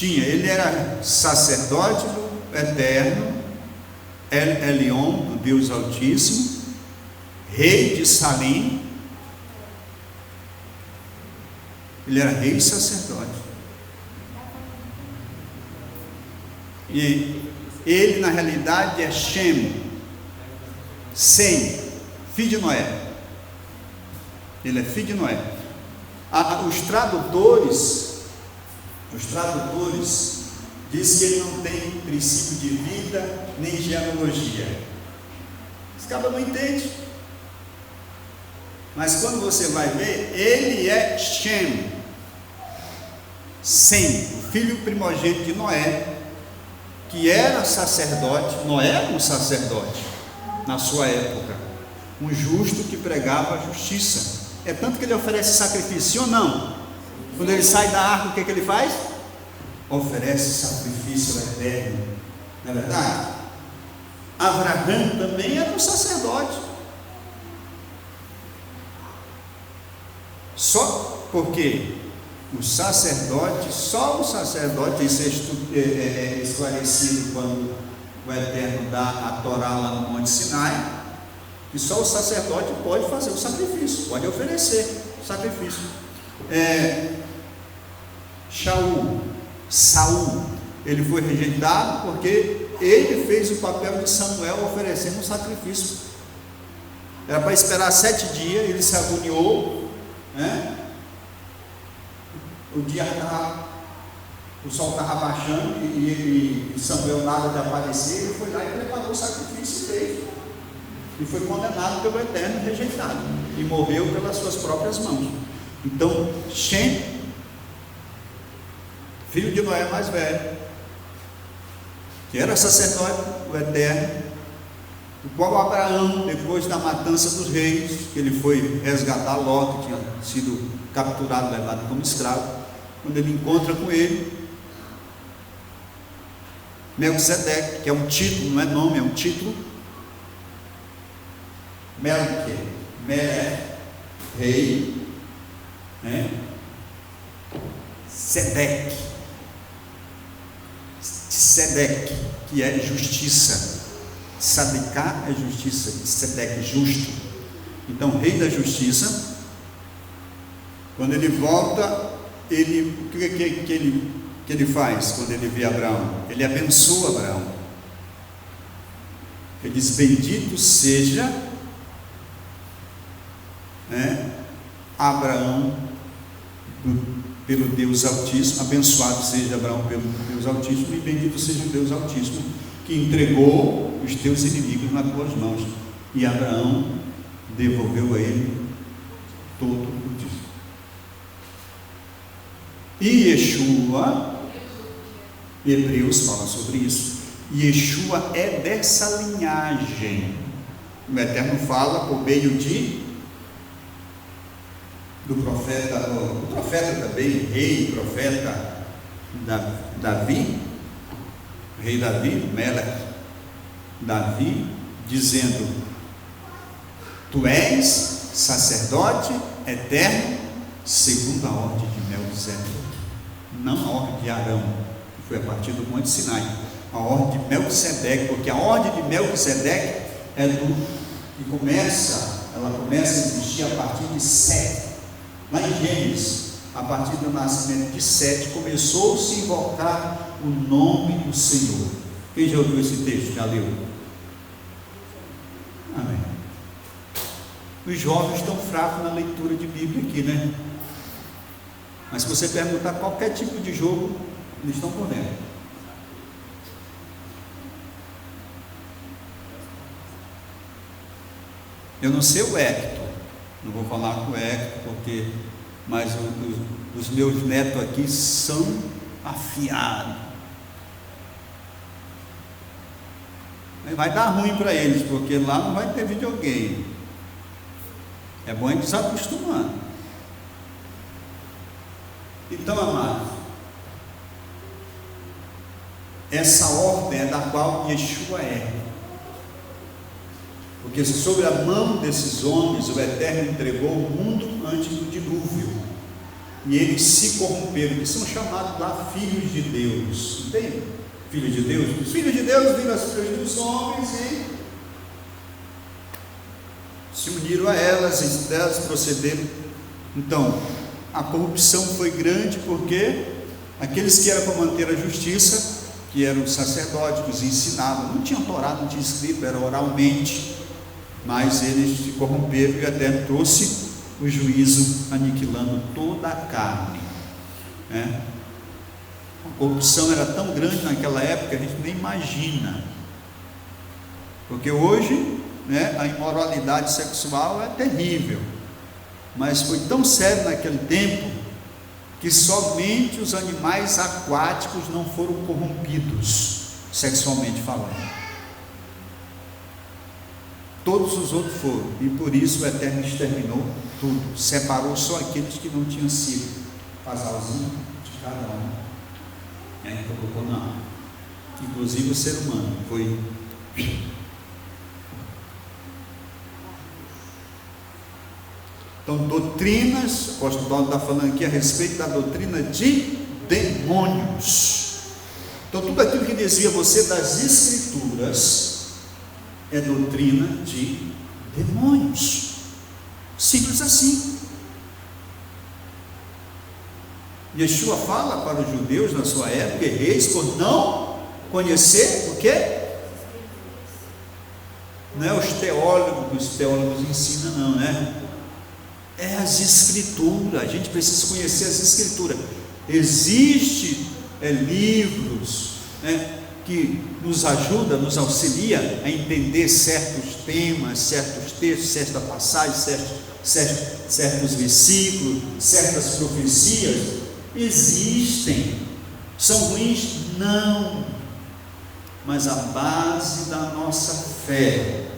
Ele era sacerdote do Eterno, El Elyon, do Deus Altíssimo, rei de Salim. Ele era rei e sacerdote. E ele, na realidade, é Sem, filho de Noé. Ele é filho de Noé. Os tradutores dizem que ele não tem princípio de vida nem genealogia. Esse cara não entende. Mas quando você vai ver, ele é Sem, o filho primogênito de Noé, que era sacerdote. Noé era um sacerdote na sua época, um justo que pregava a justiça. É tanto que ele oferece sacrifício, sim ou não? Quando ele sai da arca, o que ele faz? Oferece sacrifício ao Eterno, não é verdade? Abraão também era um sacerdote. Só porque só o sacerdote, isso é esclarecido quando o Eterno dá a Torá lá no Monte Sinai, que só o sacerdote pode fazer o sacrifício, pode oferecer o sacrifício. Saul, ele foi rejeitado porque ele fez o papel de Samuel oferecendo um sacrifício. Era para esperar 7 dias, ele se agoniou, né? O sol estava baixando e Samuel nada de aparecer. Ele foi lá e preparou o sacrifício e fez. E foi condenado pelo Eterno e rejeitado. E morreu pelas suas próprias mãos. Então, Sem, filho de Noé mais velho, que era sacerdote do Eterno, o qual Abraão, depois da matança dos reis, que ele foi resgatar Ló, que tinha sido capturado, levado como escravo, quando ele encontra com ele, Melquisedeque, que é um título, não é nome, é um título, Melé, rei, né? Sedeque, que é justiça. Sadecá é justiça, Sedeque, justo. Então, rei da justiça, quando ele volta, o que ele faz quando ele vê Abraão? Ele abençoa Abraão. Ele diz: bendito seja, né, Abraão pelo Deus Altíssimo, abençoado seja Abraão pelo Deus Altíssimo, e bendito seja o Deus Altíssimo que entregou os teus inimigos nas tuas mãos. E Abraão devolveu a ele todo o dízimo. E Yeshua, Hebreus fala sobre isso, Yeshua é dessa linhagem. O Eterno fala por meio do profeta também, rei, profeta Davi, rei Davi, Melech, Davi, dizendo: tu és sacerdote eterno, segundo a ordem de Melquisedeque. Não a ordem de Arão, que foi a partir do Monte Sinai, a ordem de Melquisedeque, porque a ordem de Melquisedeque ela começa a existir a partir de Sete. Lá em Gênesis, a partir do nascimento de Sete, começou a se invocar o nome do Senhor. Quem já ouviu esse texto? Já leu? Amém. Os jovens estão fracos na leitura de Bíblia aqui, né? Mas se você perguntar qualquer tipo de jogo, eles estão por dentro. Eu não sei o Hector, não vou falar com o Hector, mas os meus netos aqui são afiados. Vai dar ruim para eles, porque lá não vai ter videogame. É bom ir desacostumando. Então, amado, essa ordem é da qual Yeshua é. Porque sobre a mão desses homens o Eterno entregou o mundo antes do dilúvio, e eles se corromperam, eles são chamados lá filhos de Deus. Entende? Filhos de Deus? Os filhos de Deus viram as filhas dos homens e se uniram a elas, e delas procederam. Então, a corrupção foi grande, porque aqueles que eram para manter a justiça, que eram os sacerdotes, que os ensinavam, não tinham Torá, não tinha escrito, era oralmente, mas eles se corromperam, e até trouxe o juízo, aniquilando toda a carne, né? A corrupção era tão grande naquela época, a gente nem imagina, porque hoje, né, a imoralidade sexual é terrível, mas foi tão sério naquele tempo, que somente os animais aquáticos não foram corrompidos, sexualmente falando. Todos os outros foram, e por isso o Eterno exterminou tudo, separou só aqueles que não tinham sido casalzinho de cada um, colocou na água, inclusive o ser humano foi. Então, doutrinas, o apóstolo Paulo está falando aqui a respeito da doutrina de demônios. Então, tudo aquilo que desvia você das Escrituras é doutrina de demônios. Simples assim. Yeshua fala para os judeus na sua época: erreis por não conhecer o quê? Não é os teólogos ensinam, não, né? É as Escrituras. A gente precisa conhecer as Escrituras. Existem livros, né, que nos ajuda, nos auxilia a entender certos temas, certos textos, certas passagens, certos versículos, certas profecias. Existem. São ruins? Não. Mas a base da nossa fé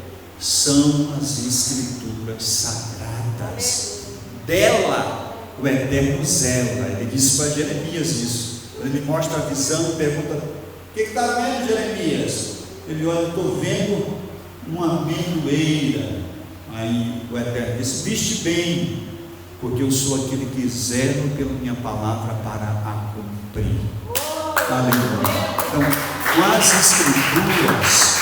são as Escrituras sagradas. Dela o Eterno zela. Ele disse para Jeremias isso. Ele mostra a visão e pergunta: o que está vendo, Jeremias? Ele olha: estou vendo uma amendoeira. Aí o Eterno disse: viste bem, porque eu sou aquele que zelo pela minha palavra para a cumprir. Aleluia. Então, com as Escrituras,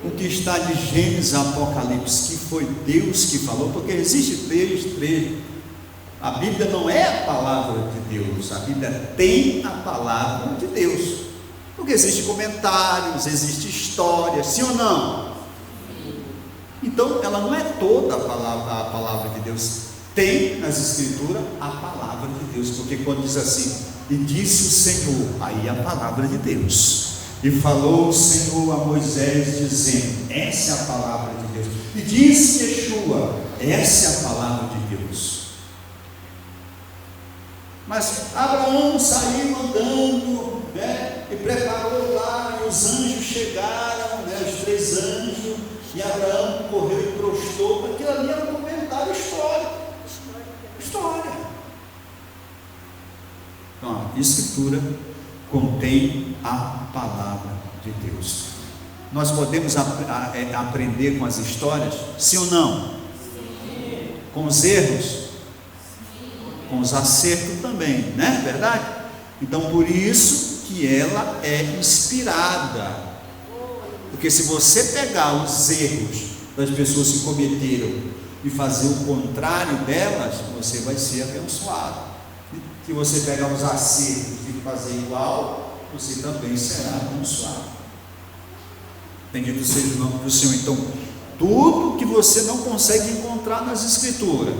o que está de Gênesis a Apocalipse, que foi Deus que falou, porque existe três. A Bíblia não é a palavra de Deus, a Bíblia tem a palavra de Deus, porque existem comentários, existem histórias, sim ou não? Então ela não é toda a palavra de Deus. Tem nas Escrituras a palavra de Deus, porque quando diz assim: e disse o Senhor, aí é a palavra de Deus. E falou o Senhor a Moisés dizendo, essa é a palavra de Deus. E disse Yeshua, essa é a palavra de Deus. Mas Abraão saiu andando, né, e preparou lá, e os anjos chegaram, né, os 3 anjos, e Abraão correu e prostrou, porque ali era um comentário histórico. História. Então, a Escritura contém a palavra de Deus. Nós podemos aprender com as histórias, sim ou não? Sim. Com os erros? Sim. Com os acertos também, né? Verdade? Então, por isso que ela é inspirada. Porque se você pegar os erros das pessoas que cometeram e fazer o contrário delas, você vai ser abençoado. Se você pegar os acertos e fazer igual, você também será abençoado. Bendito seja o nome do Senhor. Então, tudo que você não consegue encontrar nas Escrituras,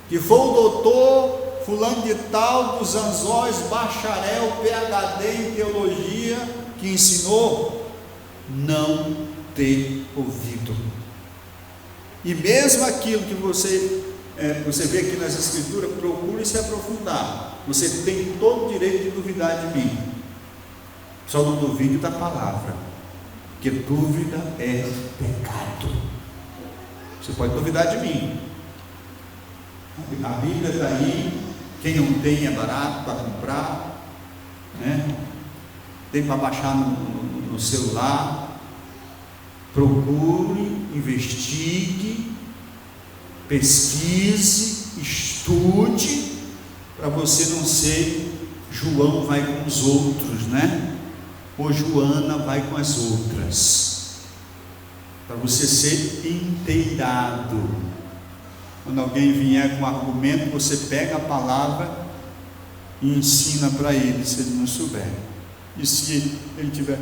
que for o doutor fulano de tal dos anzóis, bacharel, PhD em teologia, que ensinou, não ter ouvido. E mesmo aquilo que você vê aqui nas Escrituras, procure se aprofundar. Você tem todo o direito de duvidar de mim, só não duvide da palavra, porque dúvida é pecado. Você pode duvidar de mim, a Bíblia está aí, quem não tem é barato para comprar, né? Tem para baixar no celular. Procure, investigue, pesquise, estude, para você não ser João vai com os outros, né? Ou Joana vai com as outras, para você ser inteirado. Quando alguém vier com argumento, você pega a palavra e ensina para ele, se ele não souber. E se ele tiver,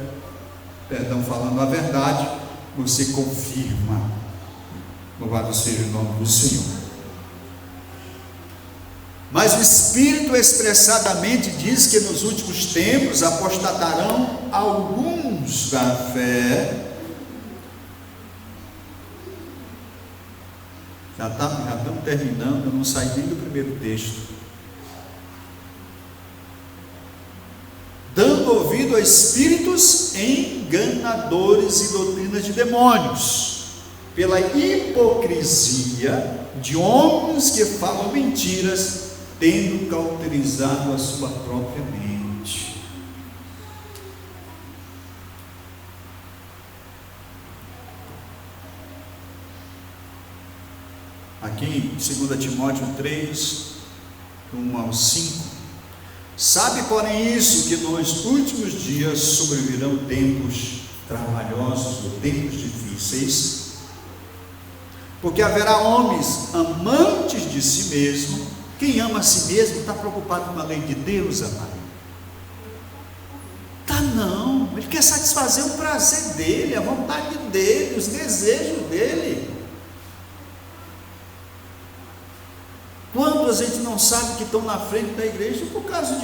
falando a verdade, você confirma. Louvado seja o nome do Senhor. Mas o Espírito expressadamente diz que nos últimos tempos apostatarão alguns da fé. Já estamos terminando, eu não saí nem do primeiro texto. Dando ouvido a espíritos enganadores e doutrinas de demônios, pela hipocrisia de homens que falam mentiras, tendo cauterizado a sua própria mente. Aqui em 2 Timóteo 3, 1 ao 5, sabe, porém, isso, que nos últimos dias sobrevirão tempos trabalhosos, ou tempos difíceis, porque haverá homens amantes de si mesmo. Quem ama a si mesmo está preocupado com a lei de Deus, amado? Tá não, ele quer satisfazer o prazer dele, a vontade dele, os desejos dele. Quantos a gente não sabe que estão na frente da igreja por causa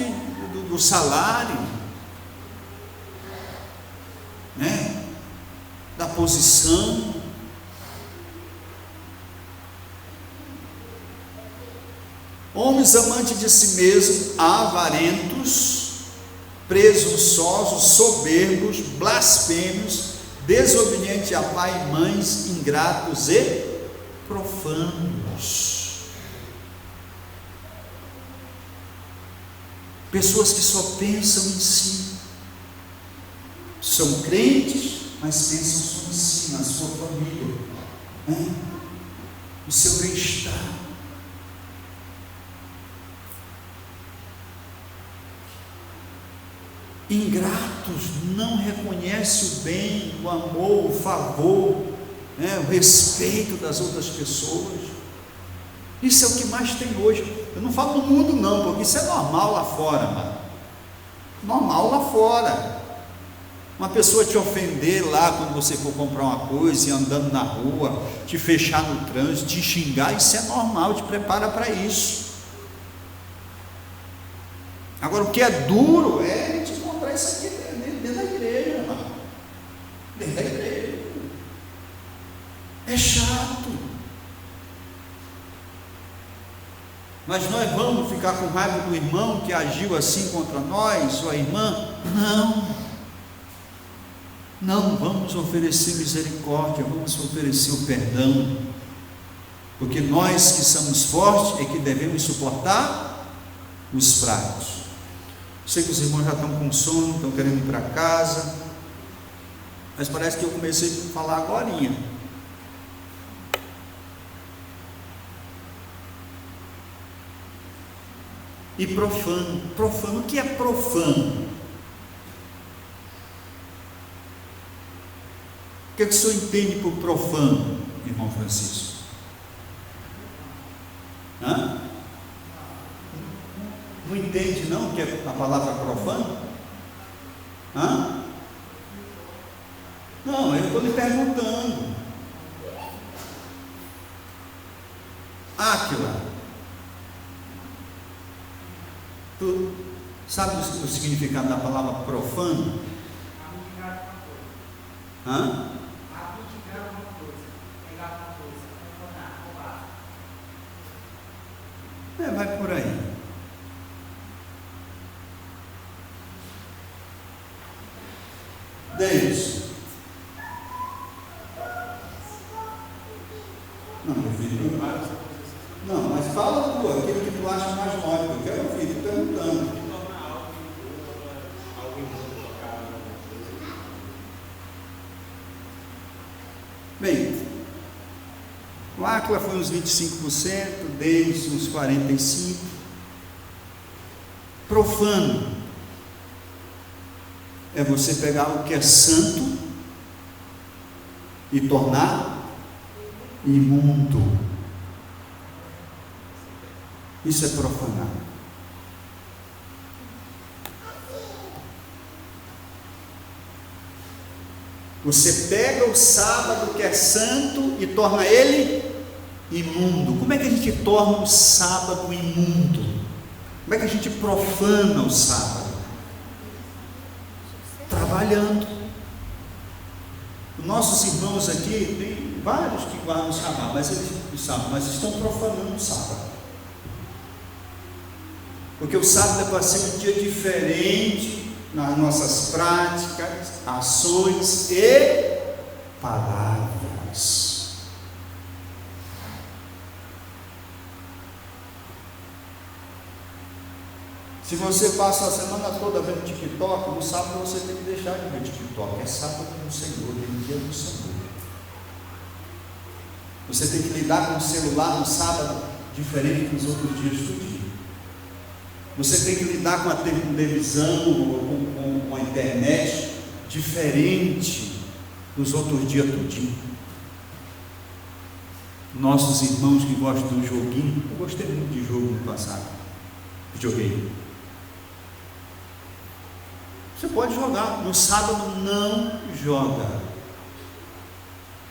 do salário, né? Da posição. Homens amantes de si mesmos, avarentos, presunçosos, soberbos, blasfêmios, desobediente a pai e mães, ingratos e profanos. Pessoas que só pensam em si, são crentes, mas pensam só em si, na sua família, no seu bem-estar. Ingratos, não reconhece o bem, o amor, o favor, o respeito das outras pessoas. Isso é o que mais tem hoje. Eu não falo no mundo não, porque isso é normal lá fora, mano. Normal lá fora. Uma pessoa te ofender lá quando você for comprar uma coisa, e andando na rua, te fechar no trânsito, te xingar, isso é normal, te prepara para isso. Agora o que é duro é a gente encontrar isso aqui dentro da igreja, irmão. Dentro da igreja. É chato. Mas nós vamos ficar com raiva do irmão que agiu assim contra nós, ou a irmã? Não, vamos oferecer misericórdia, vamos oferecer o perdão, porque nós que somos fortes é que devemos suportar os fracos. Sei que os irmãos já estão com sono, estão querendo ir para casa, mas parece que eu comecei a falar agorinha. E profano, o que é profano? O que é que o senhor entende por profano, irmão Francisco? Não entende não o que é a palavra profano? Não, eu estou lhe perguntando. Áquila, tu sabe o significado da palavra profano? Vai por aí. Deus. Não, meu filho. Não, mas fala tu, aquilo que tu acha mais móvel. Eu quero ouvir, estou perguntando. Bem, o Áquila foi uns 25%, Deus uns 45%. Profano é você pegar o que é santo e tornar imundo. Isso é profanar. Você pega o sábado que é santo e torna ele imundo. Como é que a gente torna o sábado imundo? Como é que a gente profana o sábado? Trabalhando. Nossos irmãos aqui, tem vários que guardam o sábado, mas estão profanando o sábado. Porque o sábado é para ser um dia diferente nas nossas práticas, ações e palavras. Se você passa a semana toda vendo TikTok, no sábado você tem que deixar de ver TikTok. É sábado do Senhor, é dia do Senhor. Você tem que lidar com o celular no sábado diferente dos outros dias do dia. Você tem que lidar com a televisão, com a internet, diferente dos outros dias do dia. Nossos irmãos que gostam do joguinho, eu gostei muito de jogo no passado, videogame. Você pode jogar, no sábado não joga.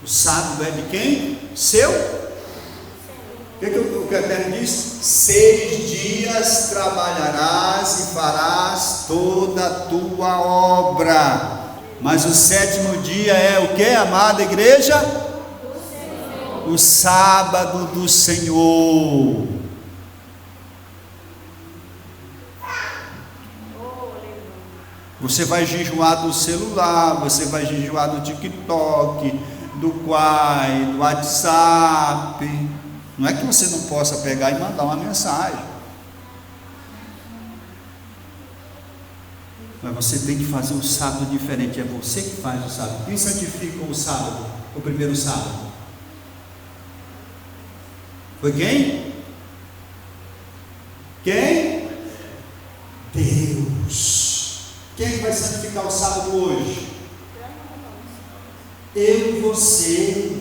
O sábado é de quem? Seu? O que o Eterno diz? 6 dias trabalharás e farás toda a tua obra, mas o 7º dia é o que, amada igreja? O sábado do Senhor. Você vai jejuar do celular, você vai jejuar do TikTok, do Quai, do WhatsApp. Não é que você não possa pegar e mandar uma mensagem, mas você tem que fazer o sábado diferente. É você que faz o sábado. Quem santifica o sábado, o primeiro sábado? Foi quem? Quem? Deus. Quem é que vai santificar o sábado hoje? Eu e você.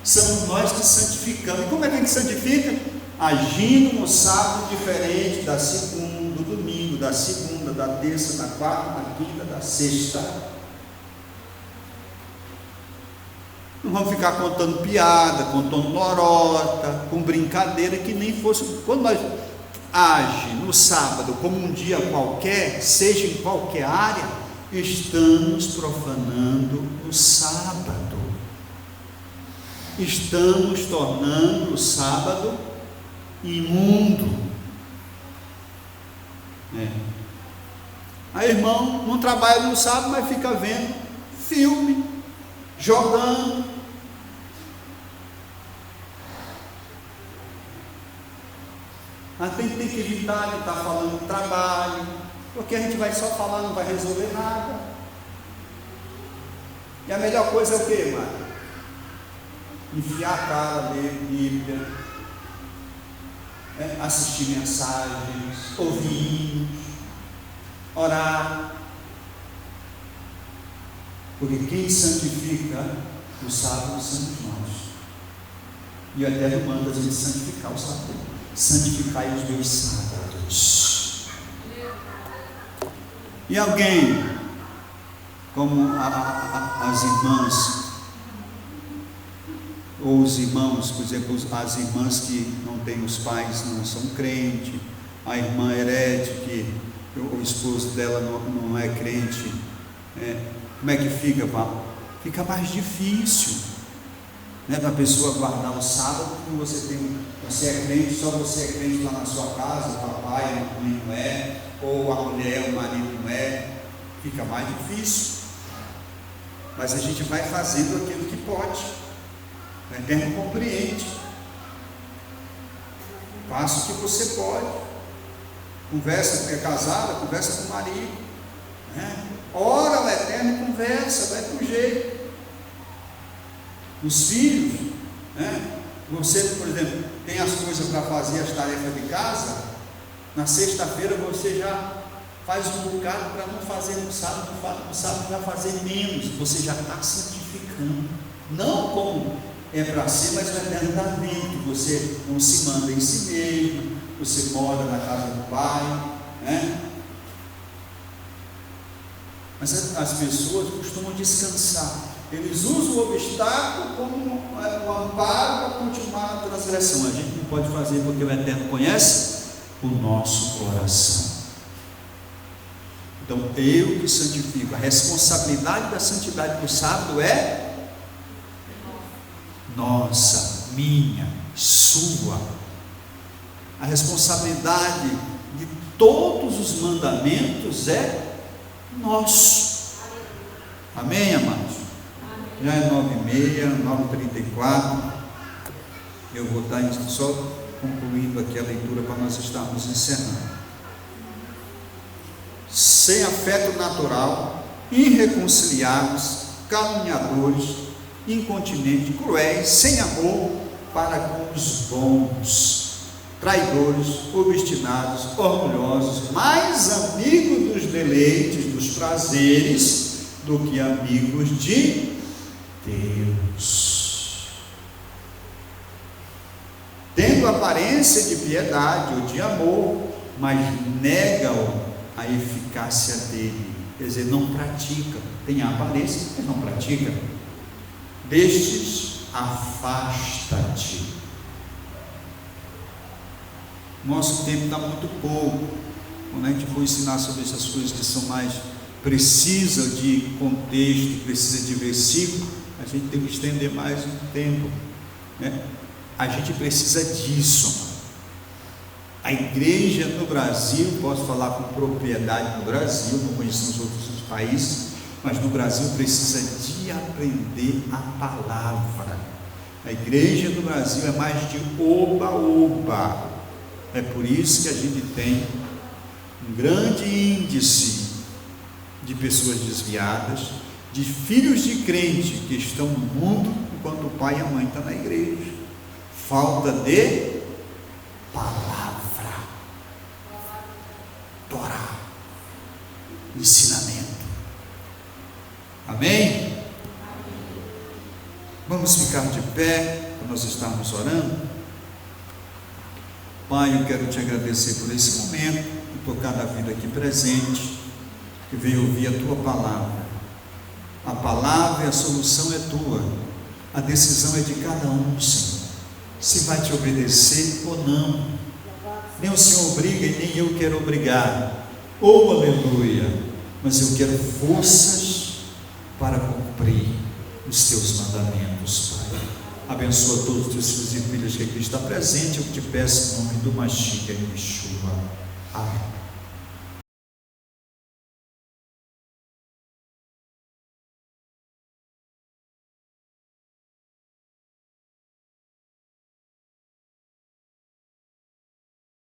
Somos nós que santificamos. E como é que a gente santifica? Agindo no sábado diferente da segunda, do domingo, da segunda, da terça, da quarta, da quinta, da sexta. Não vamos ficar contando piada, contando lorota, com brincadeira, que nem fosse. Quando nós age no sábado como um dia qualquer, seja em qualquer área, estamos profanando o sábado. Estamos tornando o sábado imundo. Aí, irmão, não trabalha no sábado, mas fica vendo filme, jogando. A gente tem que evitar de estar falando do trabalho, porque a gente vai só falar, não vai resolver nada. E a melhor coisa é o que, mano? Enfiar a cara, ler Bíblia, assistir mensagens, ouvir hinos, orar. Porque quem santifica o sábado somos nós. E o Eterno manda a gente santificar o sábado. Santificai os meus sábados. E alguém, como as irmãs, ou os irmãos, por exemplo, as irmãs que não têm os pais, não são crentes, a irmã Herete, que o esposo dela não é crente, como é que fica, Paulo? Fica mais difícil, para a pessoa guardar o sábado, porque você é crente, só você é crente lá na sua casa, o papai, a mãe não é, ou a mulher, o marido não é, fica mais difícil. Mas a gente vai fazendo aquilo que pode. O Eterno compreende. Faça o que você pode. Conversa, porque é casada, conversa com o marido. Ora o Eterno e conversa, vai com jeito. Os filhos, você, por exemplo, tem as coisas para fazer, as tarefas de casa. Na sexta-feira você já faz um bocado para não fazer no sábado, no sábado vai fazer menos. Você já está santificando. Não como é para ser, mas o Eterno está vendo que você não se manda em si mesmo, você mora na casa do Pai, Mas as pessoas costumam descansar. Eles usam o obstáculo como um amparo para continuar a transgressão. A gente não pode fazer porque o Eterno conhece o nosso coração. Então, eu que santifico. A responsabilidade da santidade do sábado é nossa, minha, sua. A responsabilidade de todos os mandamentos é nosso. Amém, amados? Já é 9h30, 9h34. Eu vou estar só concluindo aqui a leitura para nós estarmos encerrando. Sem afeto natural, irreconciliáveis, caluniadores, incontinentes, cruéis, sem amor para com os bons, traidores, obstinados, orgulhosos, mais amigos dos deleites, dos prazeres, do que amigos de Deus, tendo aparência de piedade ou de amor, mas negam a eficácia dele. Quer dizer, não pratica, tem a aparência, mas não pratica. Destes, afasta-te. Nosso tempo está muito pouco. Quando a gente for ensinar sobre essas coisas que são mais precisas de contexto, precisa de versículo, a gente tem que estender mais um tempo, A gente precisa disso. A igreja no Brasil, posso falar com propriedade no Brasil, não conheço os outros países, mas no Brasil precisa de aprender a palavra. A igreja no Brasil é mais de oba-oba. É por isso que a gente tem um grande índice de pessoas desviadas, de filhos de crente que estão no mundo enquanto o pai e a mãe estão na igreja. Falta de palavra, Torá, ensinamento. Amém? Vamos ficar de pé para nós estarmos orando. Pai, eu quero te agradecer por esse momento, por cada vida aqui presente, que veio ouvir a tua palavra. A palavra e a solução é tua, a decisão é de cada um, Senhor, se vai te obedecer ou não. Nem o Senhor obriga e nem eu quero obrigar. Oh, aleluia! Mas eu quero forças para cumprir os teus mandamentos, Pai. Abençoa todos os teus filhos e filhas que aqui estão presentes. Eu te peço em nome do Mashiach Yeshua. Amém.